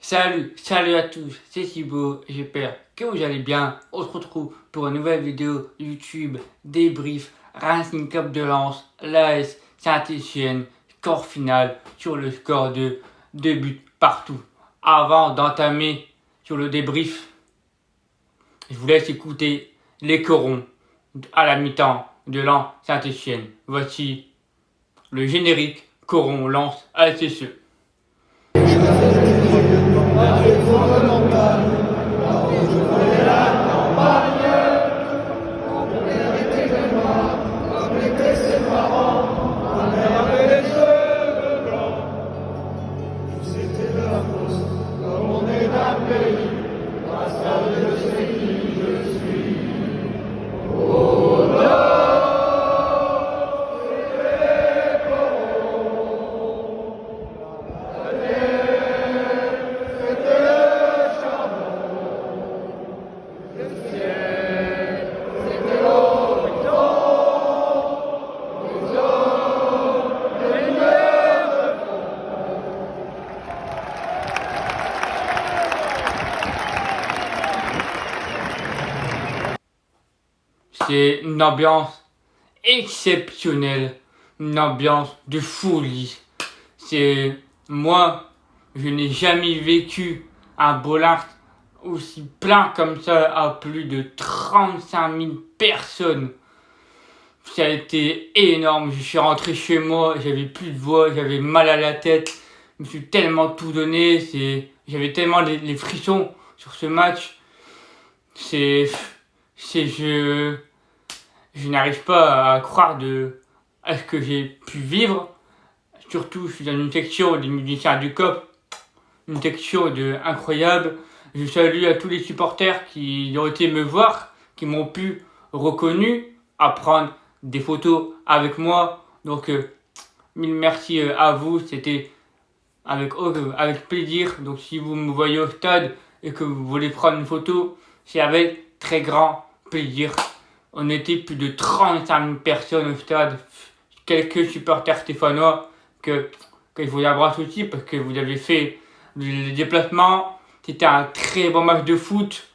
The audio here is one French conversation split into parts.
Salut à tous, c'est Thibaut, j'espère que vous allez bien. On se retrouve pour une nouvelle vidéo YouTube, débrief, Racing Club de Lens, l'AS Saint-Etienne, score final sur le score de 2 buts partout. Avant d'entamer sur le débrief, je vous laisse écouter les corons à la mi-temps de Lens Saint-Etienne. Voici le générique coron Lens ASSE. C'est une ambiance exceptionnelle, une ambiance de folie. Moi, je n'ai jamais vécu un Bollaert aussi plein comme ça, à plus de 35 000 personnes. Ça a été énorme. Je suis rentré chez moi, j'avais plus de voix, j'avais mal à la tête. Je me suis tellement tout donné, j'avais tellement les frissons sur ce match. Je n'arrive pas à croire à ce que j'ai pu vivre. Surtout, je suis dans une section des musiciens du COP, une section incroyable. Je salue à tous les supporters qui ont été me voir, qui m'ont pu reconnu, à prendre des photos avec moi. Donc, mille merci à vous. C'était avec plaisir. Donc, si vous me voyez au stade et que vous voulez prendre une photo, c'est avec très grand plaisir. On était plus de 35 000 personnes au stade, quelques supporters stéphanois que je vous embrasse aussi parce que vous avez fait le déplacement. C'était un très bon match de foot.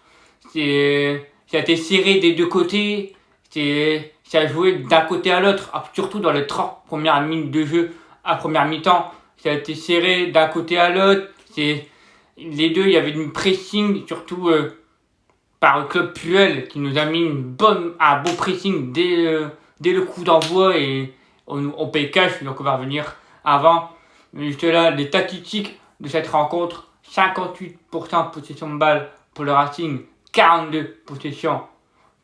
Ça a été serré des deux côtés. Ça a joué d'un côté à l'autre, surtout dans les 30 premières minutes de jeu à première mi-temps. Ça a été serré d'un côté à l'autre. Les deux, il y avait une pressing, surtout par le club Puel qui nous a mis un bon pressing dès le coup d'envoi et on paye cash, donc on va revenir avant. Mais juste là, les statistiques de cette rencontre: 58% de possession de balle pour le Racing, 42 possessions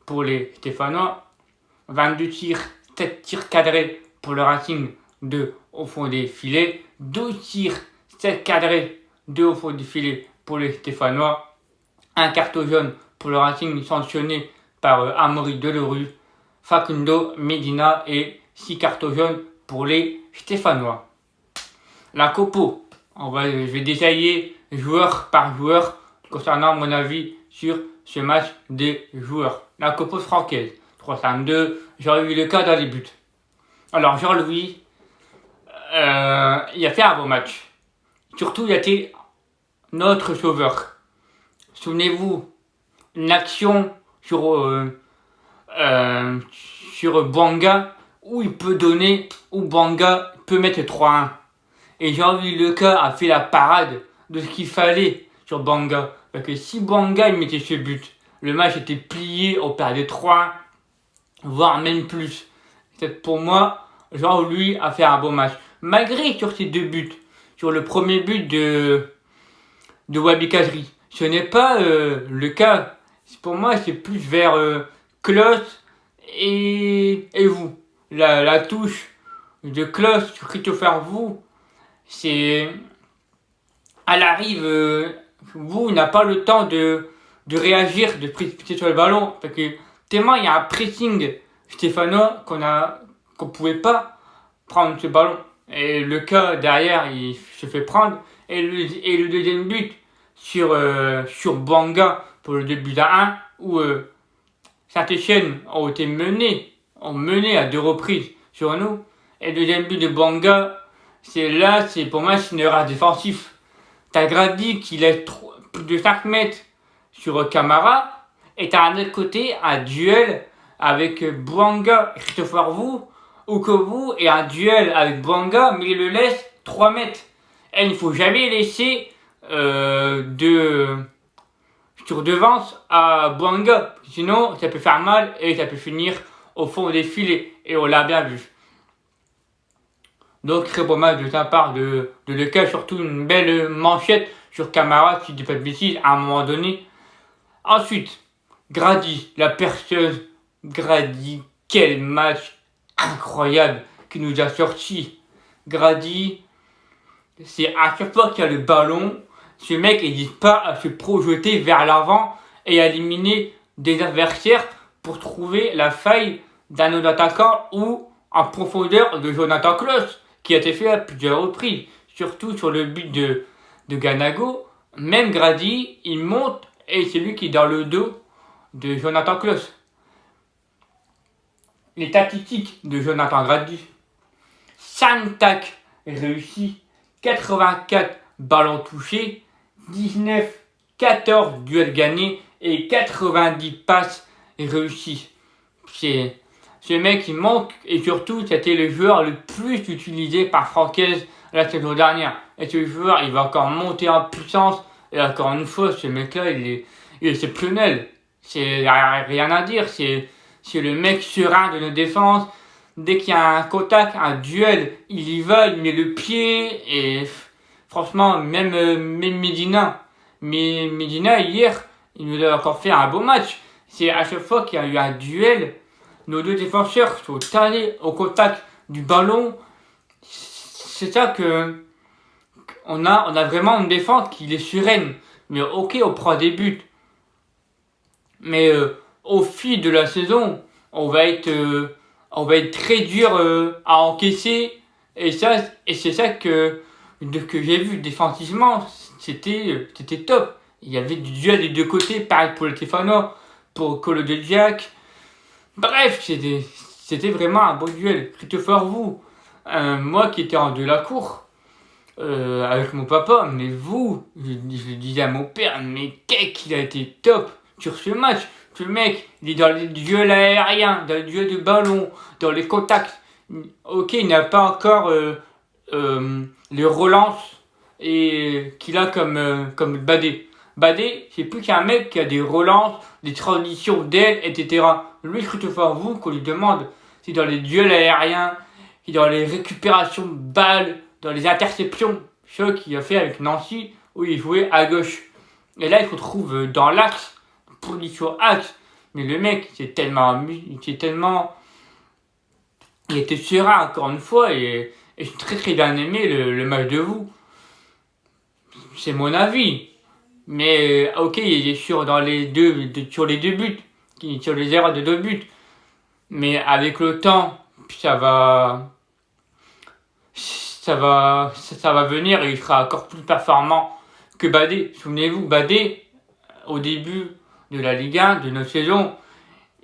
pour les Stéphanois, 22 tirs, 7 tirs cadrés pour le Racing, 2 au fond des filets, 12 tirs, 7 cadrés, 2 au fond des filets pour les Stéphanois, un carton jaune pour le Racing sanctionné par Amaury Delerue, Facundo Medina et 6 cartons jaunes pour les Stéphanois. La Copo, je vais détailler joueur par joueur concernant mon avis sur ce match des joueurs. La Copo francaise, 3-5-2, Jean-Louis Leca dans les buts. Alors Jean-Louis, il a fait un bon match. Surtout, il a été notre sauveur. Souvenez-vous, une action sur Bouanga où Bouanga peut mettre 3-1. Et Jean-Louis Leca a fait la parade de ce qu'il fallait sur Bouanga. Parce que si Bouanga il mettait ce but, le match était plié, on perdait 3-1, voire même plus. Pour moi, Jean-Louis a fait un bon match. Malgré sur ses deux buts, sur le premier but de Wabi Kazri, ce n'est pas le cas. Pour moi, c'est plus vers Klose et vous. La touche de Klose sur Christopher Vous, elle arrive, Vous n'a pas le temps de réagir, de précipiter sur le ballon, parce que tellement il y a un pressing stéphanois qu'on pouvait pas prendre ce ballon. Et le cas derrière, il se fait prendre. Et le deuxième but sur Bouanga pour le début à 1, où Saint-Etienne ont mené à 2 reprises sur nous. Et le deuxième but de Bouanga, pour moi, c'est une erreur défensive. T'as Grady qui laisse plus de 5 mètres sur Camara. Et t'as un autre côté un duel avec Bouanga et Christopher Wu. Ou que Wu et un duel avec Bouanga, mais il le laisse 3 mètres. Et il ne faut jamais laisser sur devance à Bouanga. Sinon, ça peut faire mal et ça peut finir au fond des filets. Et on l'a bien vu. Donc très beau match de sa part de Leclerc, surtout une belle manchette sur Camara, si je dis pas de bêtises, à un moment donné. Ensuite, Grady, la perceuse. Grady, quel match incroyable qu'il nous a sorti. Grady, c'est à chaque fois qu'il y a le ballon, ce mec n'hésite pas à se projeter vers l'avant et à éliminer des adversaires pour trouver la faille d'un autre attaquant ou en profondeur de Jonathan Klaus, qui a été fait à plusieurs reprises, surtout sur le but de Ganago. Même Grady, il monte et c'est lui qui est dans le dos de Jonathan Klaus. Les statistiques de Jonathan Grady: 5 tacles réussis, 84 ballons touchés, 14 duels gagnés et 90 passes réussies. Ce mec il manque, et surtout c'était le joueur le plus utilisé par Francaise la saison dernière. Et ce joueur il va encore monter en puissance, et encore une fois ce mec là il est exceptionnel. Il n'y a rien à dire, c'est le mec serein de nos défenses. Dès qu'il y a un contact, un duel, il y va, il met le pied. Et franchement, même Medina hier, il nous a encore fait un beau match. C'est à chaque fois qu'il y a eu un duel, nos deux défenseurs sont allés au contact du ballon. C'est ça que on a vraiment une défense qui est sereine. Mais ok, on prend des buts. Mais au fil de la saison, on va être très dur à encaisser. Et c'est ça que j'ai vu défensivement, c'était top. Il y avait du duel des deux côtés, pareil pour le Stefano, pour Colo de Jack. Bref, c'était vraiment un beau duel. Christopher Wu, moi qui étais en de la cour avec mon papa, mais vous, je le disais à mon père, mais qu'il a été top sur ce match. Ce mec, il est dans les duels aériens, dans les duels de ballon, dans les contacts. Ok, il n'a pas encore les relances qu'il a comme Badé. Badé, c'est plus qu'un mec qui a des relances, des transitions d'aile, etc. Lui, Christopher Wu, qu'on lui demande, c'est dans les duels aériens, c'est dans les récupérations de balles, dans les interceptions. Ce qu'il a fait avec Nancy, où il jouait à gauche. Et là, il se retrouve dans l'axe, position axe. Mais le mec, il était serein encore une fois, et j'ai très très bien aimé le match de vous. C'est mon avis. Mais ok, il est sur les deux buts, sur les erreurs de 2 buts. Mais avec le temps, ça va venir et il sera encore plus performant que Badé. Souvenez-vous, Badé, au début de la Ligue 1, de notre saison,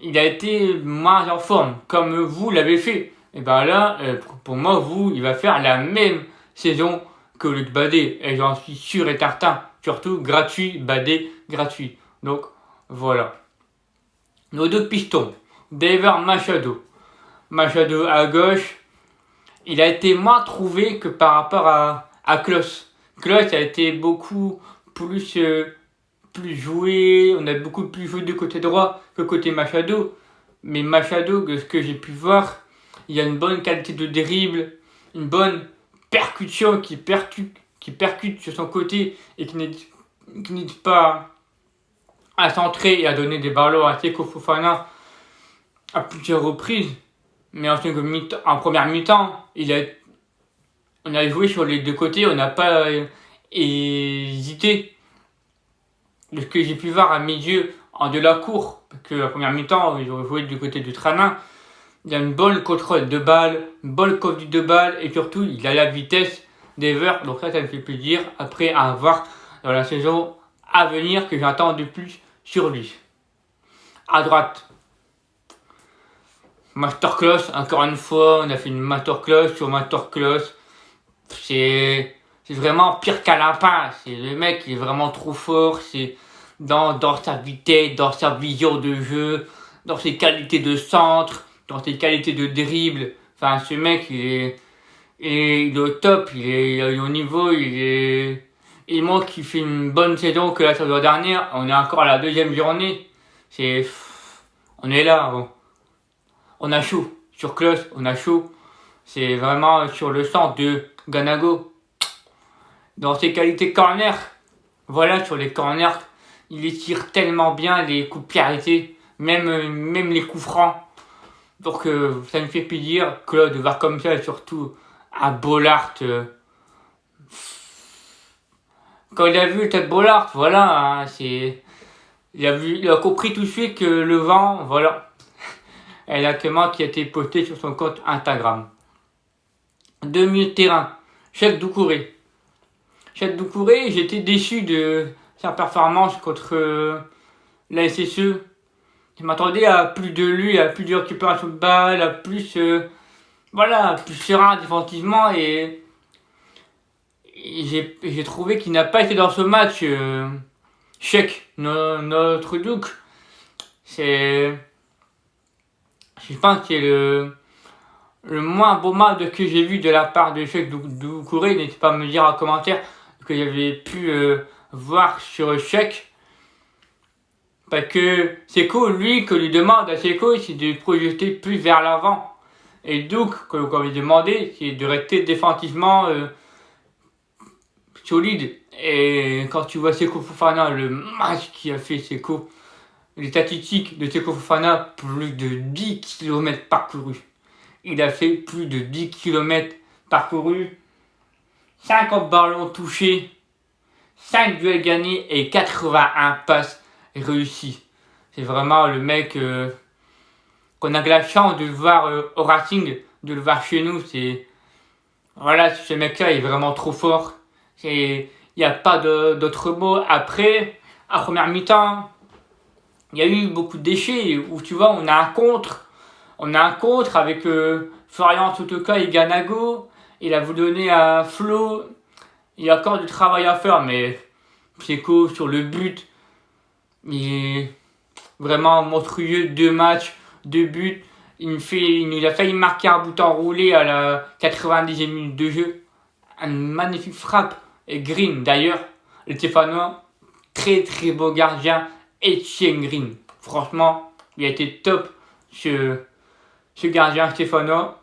il a été moins en forme, comme vous l'avez fait. Et ben là, pour moi, il va faire la même saison que Luc Badé. Et j'en suis sûr et certain. Surtout gratuit, Badé gratuit. Donc voilà. Nos deux pistons, Dever Machado. Machado à gauche, il a été moins trouvé que par rapport à Klaus. Klaus a été beaucoup plus joué, on a beaucoup plus joué du côté droit que côté Machado. Mais Machado, de ce que j'ai pu voir, il y a une bonne qualité de dribble, une bonne percussion qui percute sur son côté et qui n'hésite pas à centrer et à donner des ballons à Seko Fofana à plusieurs reprises. Mais en première mi-temps, on a joué sur les deux côtés, on n'a pas hésité. De ce que j'ai pu voir à mes yeux en de la cour, parce que la première mi-temps, ils ont joué du côté du Tranin. Il a une bonne contrôle de balle, une bonne conduite de balle, et surtout, il a la vitesse d'Ever. Donc ça me fait plaisir, après à voir dans la saison à venir que j'attends de plus sur lui. À droite, masterclass, encore une fois, on a fait une masterclass sur masterclass. C'est c'est vraiment pire qu'un lapin. C'est le mec qui est vraiment trop fort. C'est dans sa vitesse, dans sa vision de jeu, dans ses qualités de centre, dans ses qualités de dribble. Enfin, ce mec, il est au top, il est au niveau, il montre qu'il fait une bonne saison que la saison dernière. On est encore à la deuxième journée. On est là, bon. On a chaud. Sur Klose, on a chaud. C'est vraiment sur le centre de Ganago. Dans ses qualités corner, voilà, sur les corners, il les tire tellement bien, les coups de pied arrêtés, même les coups francs. Donc ça me fait plaisir, Claude, de voir comme ça, surtout à Bollaert. Quand il a vu Ted Bollaert, voilà, hein, il a compris tout de suite que le vent, voilà. Et l'actement qui a été posté sur son compte Instagram. 2 milieux de terrain, Cheikh Doucouré. Cheikh Doucouré, j'étais déçu de sa performance contre la SSE. Je m'attendais à plus de lui, à plus de récupération de balles, à plus, plus serein défensivement et j'ai trouvé qu'il n'a pas été dans ce match. Cheikh, notre Douk, je pense que c'est le moins beau match que j'ai vu de la part de Cheikh Doucouré. N'hésitez pas à me dire en commentaire que j'avais pu voir sur Cheikh. Parce que Seko, lui, que lui demande à Seko, c'est de projeter plus vers l'avant. Et donc, qu'on lui demandait, c'est de rester défensivement solide. Et quand tu vois Seko Fofana, le match qu'il a fait Seko, les statistiques de Seko Fofana, plus de 10 km parcourus. Il a fait plus de 10 km parcourus, 50 ballons touchés, 5 duels gagnés et 81 passes réussies. C'est vraiment le mec qu'on a de la chance de le voir au Racing, de le voir chez nous. Voilà, ce mec-là est vraiment trop fort. Il n'y a pas d'autres mots. Après, à première mi-temps, il y a eu beaucoup de déchets où tu vois, on a un contre. On a un contre avec Florian Sotoka et Ganago. Il a voulu donner à Flo. Il y a encore du travail à faire, mais Pseco sur le but, il est vraiment monstrueux. 2 matchs, 2 buts. Il a failli marquer un but enroulé à la 90e minute de jeu. Une magnifique frappe. Et Green, d'ailleurs, le Stéphanois, très très beau gardien. Etienne Green. Franchement, il a été top, ce gardien stéphanois.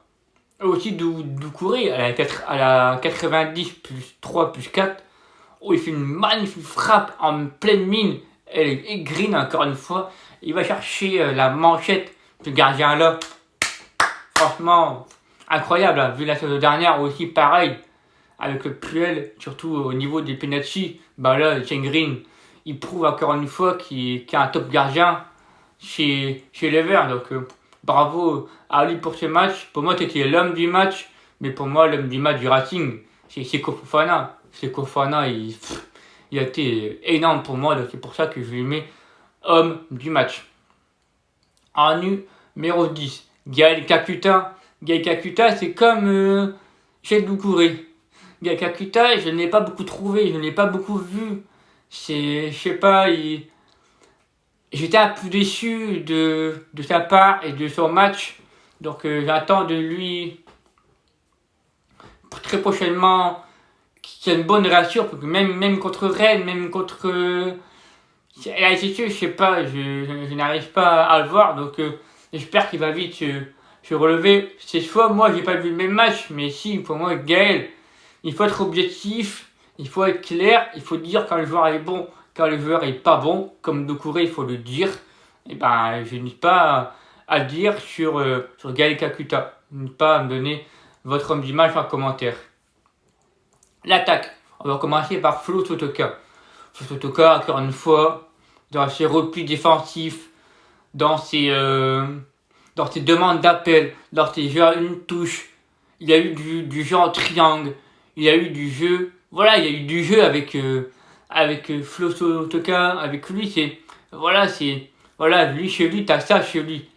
Aussi Doucouré à la 90 plus 3 plus 4. Où il fait une magnifique frappe en pleine mine. Et Green, encore une fois, il va chercher la manchette. Ce gardien-là, franchement, incroyable. Hein. Vu la saison dernière aussi, pareil. Avec le Puel, surtout au niveau des penalties, là, Etienne Green, il prouve encore une fois qu'il est un top gardien chez les Verts. Donc, bravo à lui pour ce match. Pour moi, c'était l'homme du match. Mais pour moi, l'homme du match du Racing, c'est Seko Fofana. Seko Fofana, il a été énorme pour moi. Donc, c'est pour ça que je lui mets homme du match. En numéro 10, Gaël Kakuta. Gaël Kakuta, c'est comme Cheikh Doucouré. Gaël Kakuta, je ne l'ai pas beaucoup trouvé, je ne l'ai pas beaucoup vu. Je sais pas, j'étais un peu déçu de sa part et de son match. Donc j'attends de lui très prochainement qu'il y ait une bonne réaction. Parce que même contre Rennes, même contre la SSE, je sais pas, je n'arrive pas à le voir. Donc j'espère qu'il va vite se relever. Cette fois, moi, j'ai pas vu le même match. Mais si, pour moi, Gaël, il faut être objectif, il faut être clair, il faut dire quand le joueur est bon, quand le joueur est pas bon. Comme Doucouré, il faut le dire. Et je n'hésite pas à le dire sur Gaël Kakuta. N'hésitez pas à me donner votre homme du match en commentaire. L'attaque. On va commencer par Flo Sotoka. Flo Sotoka, encore une fois, dans ses replis défensifs, dans ses demandes d'appel, dans ses jeux à une touche. Il y a eu du jeu en triangle. Il y a eu du jeu. Voilà, il y a eu du jeu avec Flo Sotoka. Avec lui, lui, chez lui, t'as ça chez lui.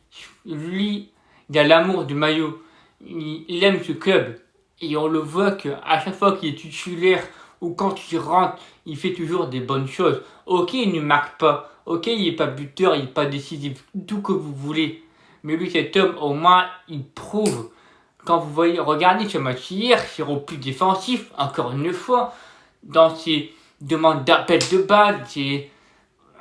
Lui, il a l'amour du maillot. Il aime ce club. Et on le voit qu'à chaque fois qu'il est titulaire ou quand il rentre, il fait toujours des bonnes choses. Ok, il ne marque pas. Ok, il n'est pas buteur, il n'est pas décisif. Tout que vous voulez. Mais lui, cet homme, au moins, il prouve. Quand vous voyez, regardez ce match hier, c'est au plus défensif, encore une fois, dans ses demandes d'appel de balle.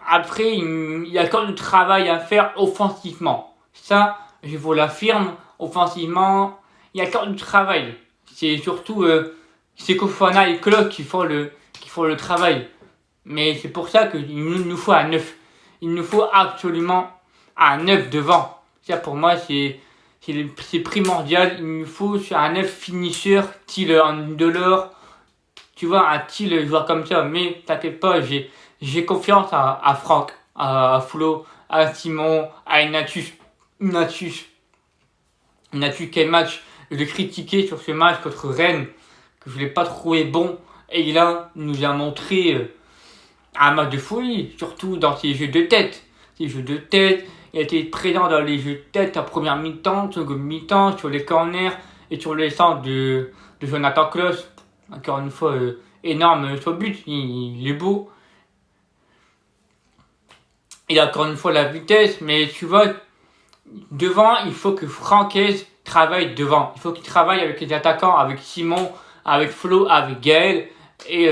Après, il y a encore du travail à faire offensivement. Ça, je vous l'affirme, offensivement, il y a encore du travail. C'est surtout Seko Fofana et Klose qui font le travail. Mais c'est pour ça qu'il nous faut un 9. Il nous faut absolument un 9 devant. Ça, pour moi, c'est primordial. Il nous faut un 9 finisher, style Delors. Tu vois, un style joueur comme ça. Mais t'inquiète pas, j'ai confiance à Franck, à Flo, à Simon, à Ignatius. Quel match je l'ai critiqué sur ce match contre Rennes, que je ne l'ai pas trouvé bon. Et là, il nous a montré un match de folie, surtout dans ses jeux de tête. Il a été présent dans les jeux de tête en première mi-temps, seconde mi-temps, sur les corners et sur les centres de Jonathan Klose. Encore une fois, énorme sur but, il est beau. Il a encore une fois la vitesse, mais tu vois, devant, il faut que Francaise travaille devant. Il faut qu'il travaille avec les attaquants, avec Simon, avec Flo, avec Gaël et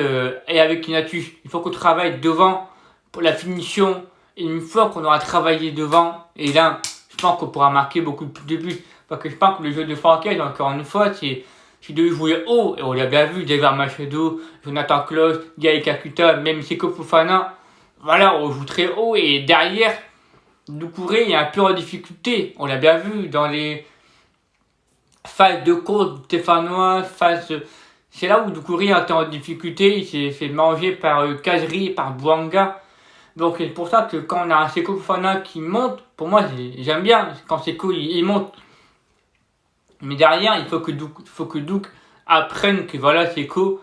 avec Ignatius. Il faut qu'on travaille devant pour la finition. Et une fois qu'on aura travaillé devant, et là, je pense qu'on pourra marquer beaucoup plus de buts. Parce que je pense que le jeu de Francaise, encore une fois, c'est de jouer haut. Et on l'a bien vu, David Machado, Jonathan Klose, Gaël Kakuta, même Seko Fofana. Voilà, on joue très haut. Et derrière, Doucouré est un peu en difficulté. On l'a bien vu dans les phases de course stéphanois, c'est là où Doucouré était en difficulté. Il s'est fait manger par Kazri et par Bouanga. Donc c'est pour ça que quand on a un Seko Fofana qui monte, pour moi j'aime bien quand Seko il monte. Mais derrière, il faut que Douk apprenne que voilà, Seko,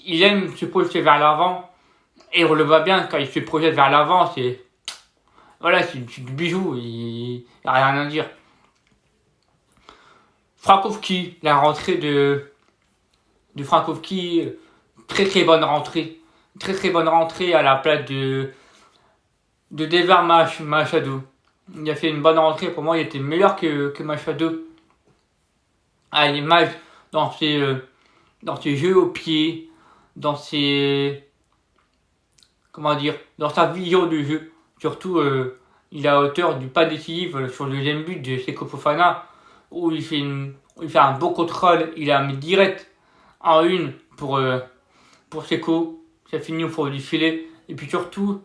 il aime se projeter vers l'avant. Et on le voit bien quand il se projette vers l'avant, c'est du bijou, il n'y a rien à dire. Frankowski, la rentrée de Frankowski, très très bonne rentrée. Très très bonne rentrée à la place de Devar Machado. Il a fait une bonne rentrée, pour moi il était meilleur que Machado. À l'image dans ses jeux au pied, dans sa vision de jeu. Surtout, il est à hauteur du pas décisif sur le deuxième but de Seko Fofana, où il fait un beau contrôle, il a mis direct en une pour Seko. Ça finit au fond du filet. Et puis surtout,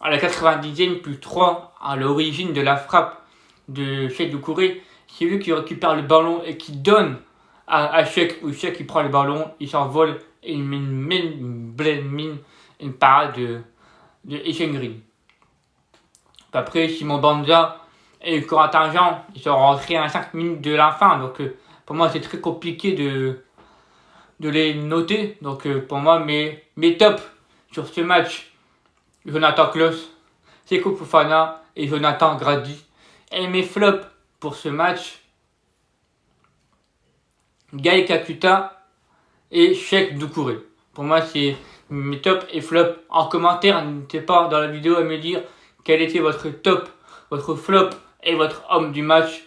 à la 90e plus 3, à l'origine de la frappe de Cheikh Doucouré, c'est lui qui récupère le ballon et qui donne à Cheikh, où Cheikh il prend le ballon, il s'envole et il met une parade de Etienne Green. Après, Simon Banza et Corentin Jean, ils sont rentrés à 5 minutes de la fin. Donc, pour moi, c'est très compliqué de les noter. Donc, pour moi, mes tops sur ce match, Jonathan Klose, Seko Fofana et Jonathan Grady. Et mes flops pour ce match, Gaël Kakuta et Cheikh Doucouré. Pour moi, c'est mes tops et flops. En commentaire, n'hésitez pas dans la vidéo à me dire quel était votre top, votre flop et votre homme du match.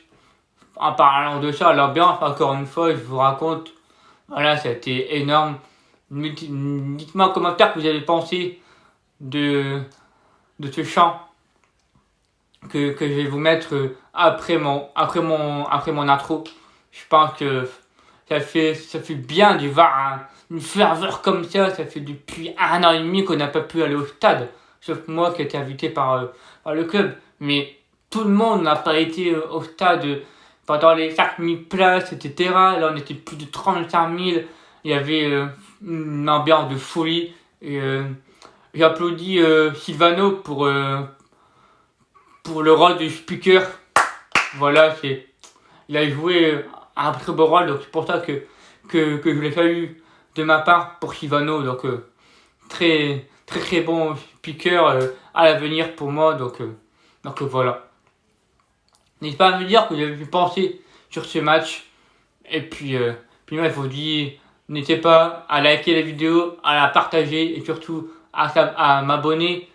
En parlant de ça, l'ambiance, encore une fois, je vous raconte, voilà, ça a été énorme. Dites-moi en commentaire que vous avez pensé de ce chant que je vais vous mettre après mon intro. Je pense que ça fait bien de voir une ferveur comme ça. Ça fait depuis 1 an et demi qu'on n'a pas pu aller au stade. Sauf moi qui ai été invité par le club. Mais tout le monde n'a pas été au stade pendant les 5000 places, etc. Là, on était plus de 35 000. Il y avait une ambiance de folie. Et j'applaudis Silvano pour le rôle de speaker. Voilà, il a joué un très beau rôle. Donc c'est pour ça que je l'ai fallu de ma part pour Silvano. Donc très très très bon speaker à l'avenir pour moi. Donc voilà. N'hésitez pas à me dire que vous avez pu penser sur ce match. Et puis Puis moi, je vous dis, n'hésitez pas à liker la vidéo, à la partager et surtout à m'abonner,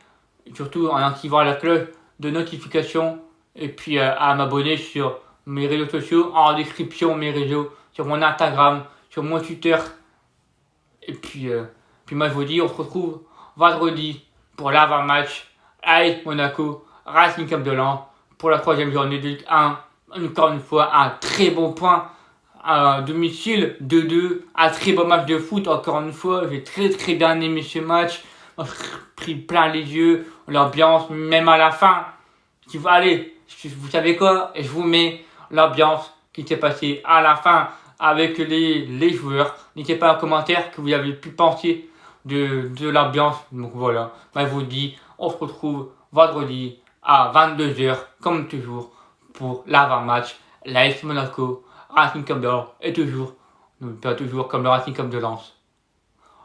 surtout en activant la cloche de notification et puis à m'abonner sur mes réseaux sociaux, en description mes réseaux, sur mon Instagram, sur mon Twitter. Et puis moi je vous dis, on se retrouve vendredi pour l'avant-match avec Monaco, Racing Club de Lens pour la 3e journée de Ligue 1. Encore une fois, un très bon point à domicile, 2-2, un très bon match de foot. Encore une fois, j'ai très bien aimé ce match. J'ai pris plein les yeux, l'ambiance, même à la fin. Allez, vous savez quoi? Je vous mets l'ambiance qui s'est passée à la fin avec les joueurs. N'hésitez pas en commentaire que vous avez pu penser de l'ambiance. Donc voilà, moi je vous dis, on se retrouve vendredi à 22h, comme toujours, pour l'avant-match. L'AS Monaco, Racing Club de Lens, et toujours, pas toujours comme le Racing Club de Lens.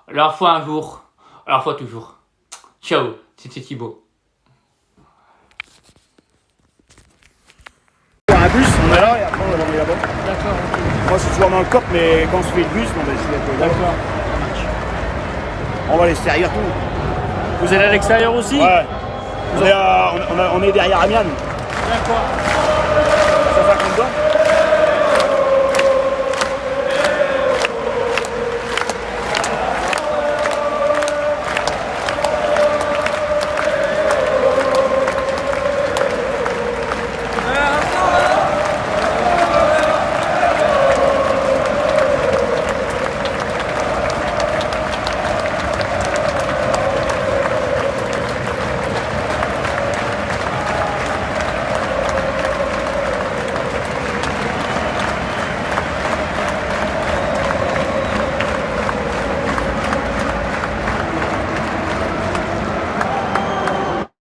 Alors fois un jour, alors fois toujours. Ciao, c'était Thibaut. Un bus, on est là et après on va aller là-bas. D'accord, ok. Moi je suis toujours dans le cop, mais quand on se fait le bus, bon, ben, je vais être là. D'accord. On va à l'extérieur tout. Vous allez à l'extérieur aussi? Ouais. On est derrière Amiens. D'accord. 150 doigts.